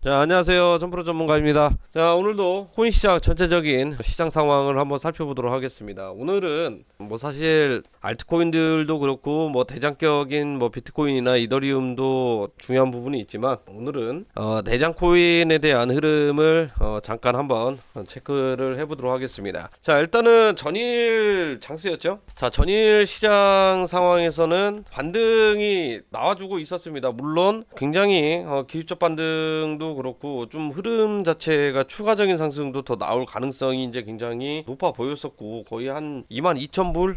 자, 안녕하세요. 점프로 전문가입니다. 자, 오늘도 코인 시장 전체적인 시장 상황을 한번 살펴보도록 하겠습니다. 오늘은 사실 알트코인들도 그렇고 대장격인 비트코인이나 이더리움도 중요한 부분이 있지만, 오늘은 대장 코인에 대한 흐름을 잠깐 한번 체크를 해보도록 하겠습니다. 자, 일단은 전일 장세였죠. 자, 전일 시장 상황에서는 반등이 나와주고 있었습니다. 물론 굉장히 기술적 반등도 그렇고 좀 흐름 자체가 추가적인 상승도 더 나올 가능성이 이제 굉장히 높아 보였었고, 거의 한 22,000불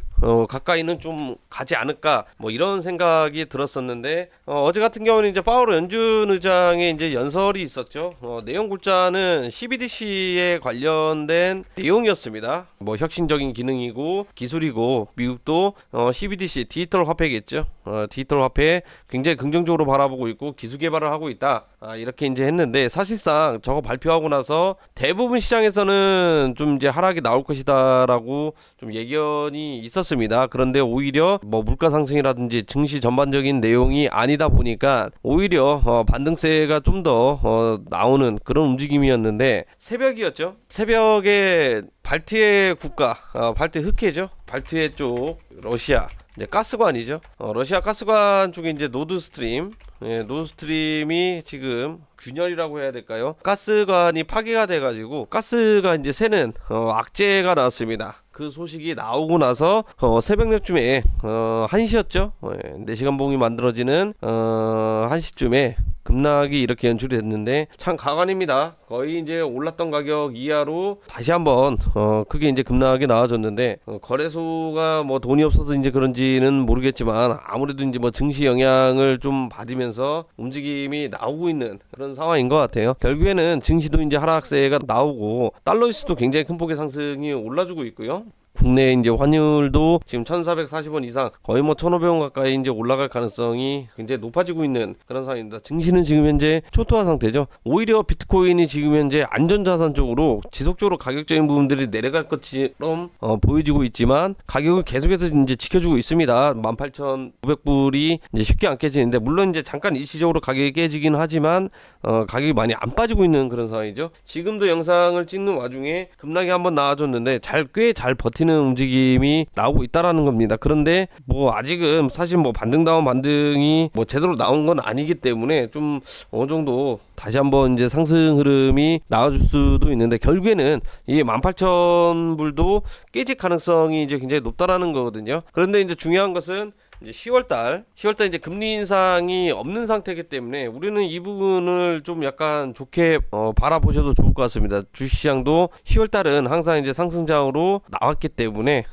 가까이는 좀 가지 않을까 이런 생각이 들었었는데, 어제 같은 경우는 이제 파월 연준 의장의 이제 연설이 있었죠. 내용 골자는 CBDC에 관련된 내용이었습니다. 혁신적인 기능이고 기술이고, 미국도 CBDC 디지털 화폐겠죠. 디지털 화폐 굉장히 긍정적으로 바라보고 있고 기술 개발을 하고 있다. 이렇게 이제 했는데, 사실상 저거 발표하고 나서 대부분 시장에서는 좀 이제 하락이 나올 것이다라고 좀 예견이 있었습니다. 그런데 오히려 물가 상승이라든지 증시 전반적인 내용이 아니다 보니까 오히려 반등세가 좀 더 나오는 그런 움직임이었는데, 새벽이었죠. 새벽에 발트해 국가, 발트 흑해죠. 발트해 쪽 러시아 이제 가스관이죠. 러시아 가스관 쪽에 이제 노드스트림, 노드스트림이 지금 균열이라고 해야 될까요? 가스관이 파괴가 돼가지고 가스가 이제 새는 악재가 나왔습니다. 그 소식이 나오고 나서 새벽녘쯤에 1시였죠. 4시간 봉이 만들어지는 1시쯤에 급락이 이렇게 연출이 됐는데, 참 가관입니다. 거의 이제 올랐던 가격 이하로 다시 한번 크게 이제 급락이 나와줬는데, 거래소가 돈이 없어서 이제 그런지는 모르겠지만 아무래도 이제 증시 영향을 좀 받으면서 움직임이 나오고 있는 그런 상황인 것 같아요. 결국에는 증시도 이제 하락세가 나오고 달러지수도 굉장히 큰 폭의 상승이 올라주고 있고요. 국내 이제 환율도 지금 1,440원 이상, 거의 1,500원 가까이 이제 올라갈 가능성이 굉장히 높아지고 있는 그런 상황입니다. 증시는 지금 현재 초토화 상태죠. 오히려 비트코인이 지금 현재 안전자산 쪽으로 지속적으로 가격적인 부분들이 내려갈 것처럼 보여지고 있지만, 가격을 계속해서 이제 지켜주고 있습니다. 18,900불이 이제 쉽게 안 깨지는데, 물론 이제 잠깐 일시적으로 가격이 깨지긴 하지만 가격이 많이 안 빠지고 있는 그런 상황이죠. 지금도 영상을 찍는 와중에 급락이 한번 나와줬는데 꽤 잘 버티는 움직임이 나오고 있다라는 겁니다. 그런데 아직은 사실 반등다운 반등이 제대로 나온 건 아니기 때문에 좀 어느 정도 다시 한번 이제 상승 흐름이 나와줄 수도 있는데, 결국에는 이 18,000불도 깨질 가능성이 이제 굉장히 높다라는 거거든요. 그런데 이제 중요한 것은 이제 10월달 이제 금리 인상이 없는 상태이기 때문에 우리는 이 부분을 좀 약간 좋게 바라보셔도 좋을 것 같습니다. 주식시장도 10월달은 항상 이제 상승장으로 나왔기 때문에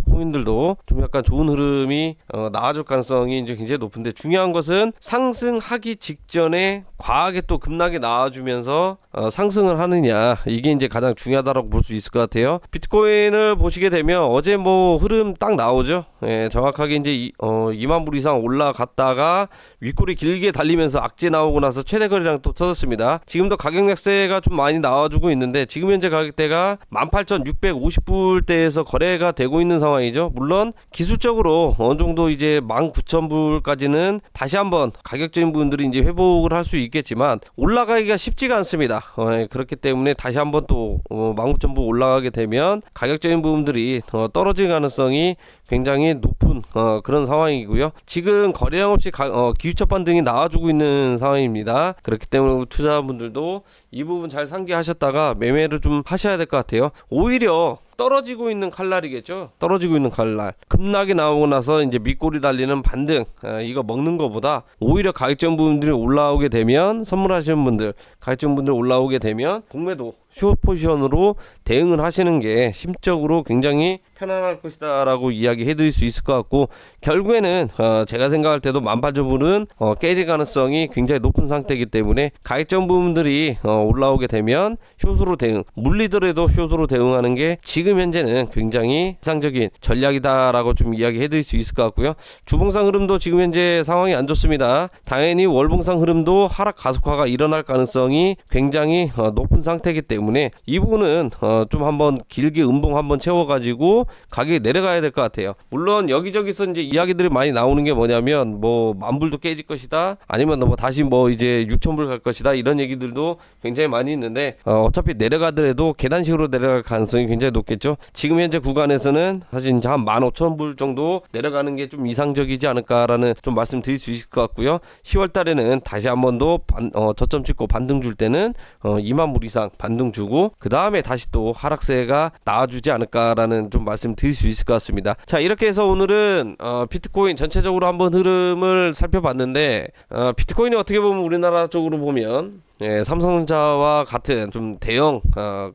코인들도 좀 약간 좋은 흐름이 나와줄 가능성이 이제 굉장히 높은데, 중요한 것은 상승하기 직전에 과하게 또 급락이 나와주면서 상승을 하느냐, 이게 이제 가장 중요하다고 볼 수 있을 것 같아요. 비트코인을 보시게 되면 어제 흐름 딱 나오죠. 정확하게 이제 2만 불 이상 올라갔다가 윗골이 길게 달리면서 악재 나오고 나서 최대 거래량 또 터졌습니다. 지금도 가격 약세가 좀 많이 나와주고 있는데, 지금 현재 가격대가 18,650불대에서 거래가 되고 있는 상황이죠. 물론 기술적으로 어느 정도 이제 19,000불까지는 다시 한번 가격적인 부분들이 이제 회복을 할 수 있겠지만 올라가기가 쉽지가 않습니다. 그렇기 때문에 다시 한번 또 19,000불 올라가게 되면 가격적인 부분들이 떨어질 가능성이 굉장히 높은 그런 상황이고요. 지금 거래량 없이 기술적 반등이 나와주고 있는 상황입니다. 그렇기 때문에 투자자분들도 이 부분 잘 상기하셨다가 매매를 좀 하셔야 될 것 같아요. 오히려 떨어지고 있는 칼날이겠죠. 떨어지고 있는 칼날, 급락이 나오고 나서 이제 밑골이 달리는 반등, 이거 먹는 것보다 오히려 가격적 부분들이 올라오게 되면, 선물하시는 분들 가격적 분들 올라오게 되면 공매도 숏 포지션으로 대응을 하시는 게 심적으로 굉장히 편안할 것이다 라고 이야기해 드릴 수 있을 것 같고, 결국에는 제가 생각할 때도 18,000불은 깨질 가능성이 굉장히 높은 상태이기 때문에 가격적 부분들이 올라오게 되면 숏으로 대응, 물리더라도 숏으로 대응하는 게 지금 지금 현재는 굉장히 이상적인 전략이다라고 좀 이야기해드릴 수 있을 것 같고요. 주봉상 흐름도 지금 현재 상황이 안 좋습니다. 당연히 월봉상 흐름도 하락 가속화가 일어날 가능성이 굉장히 높은 상태이기 때문에 이 부분은 좀 한번 길게 음봉 한번 채워가지고 가격이 내려가야 될 것 같아요. 물론 여기저기서 이제 이야기들이 많이 나오는 게 뭐냐면 뭐 만불도 깨질 것이다, 아니면 뭐 다시 뭐 이제 6,000불 갈 것이다, 이런 얘기들도 굉장히 많이 있는데 어차피 내려가더라도 계단식으로 내려갈 가능성이 굉장히 높겠죠. 지금 현재 구간에서는 사실 이제 한 15,000불 정도 내려가는 게 좀 이상적이지 않을까라는 좀 말씀드릴 수 있을 것 같고요. 10월 달에는 다시 한 번 더 저점 찍고 반등 줄 때는 2만 불 이상 반등 주고 그 다음에 다시 또 하락세가 나와주지 않을까라는 좀 말씀드릴 수 있을 것 같습니다. 자, 이렇게 해서 오늘은 비트코인 전체적으로 한번 흐름을 살펴봤는데 비트코인이 어떻게 보면 우리나라 쪽으로 보면 삼성전자와 같은 좀 대형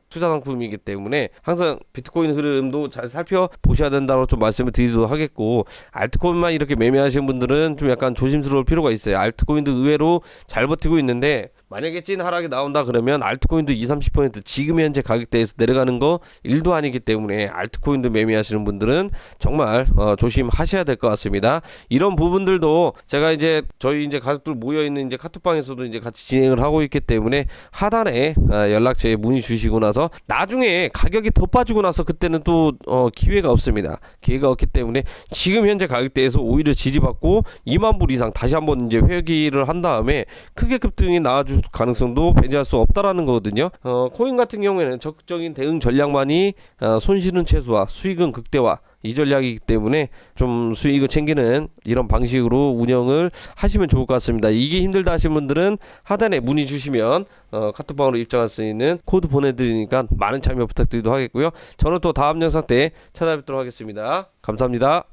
투자 상품이기 때문에 항상 비트코인 흐름도 잘 살펴보셔야 된다고 좀 말씀을 드리도록 하겠고, 알트코인만 이렇게 매매하시는 분들은 좀 약간 조심스러울 필요가 있어요. 알트코인도 의외로 잘 버티고 있는데 만약에 찐 하락이 나온다 그러면 알트코인도 20-30% 지금 현재 가격대에서 내려가는 거 1도 아니기 때문에 알트코인도 매매하시는 분들은 정말 조심하셔야 될 것 같습니다. 이런 부분들도 제가 이제 저희 이제 가족들 모여 있는 이제 카톡방에서도 이제 같이 진행을 하고 있기 때문에 하단에 연락처에 문의 주시고 나서 나중에 가격이 더 빠지고 나서 그때는 또 기회가 없습니다. 기회가 없기 때문에 지금 현재 가격대에서 오히려 지지받고 2만 불 이상 다시 한번 이제 회귀를 한 다음에 크게 급등이 나와줄 가능성도 배제할 수 없다라는 거거든요. 코인 같은 경우에는 적극적인 대응 전략만이 손실은 최소화, 수익은 극대화, 이 전략이기 때문에 좀 수익을 챙기는 이런 방식으로 운영을 하시면 좋을 것 같습니다. 이게 힘들다 하시는 분들은 하단에 문의 주시면 카톡방으로 입장할 수 있는 코드 보내드리니까 많은 참여 부탁드리도록 하겠고요. 저는 또 다음 영상 때 찾아뵙도록 하겠습니다. 감사합니다.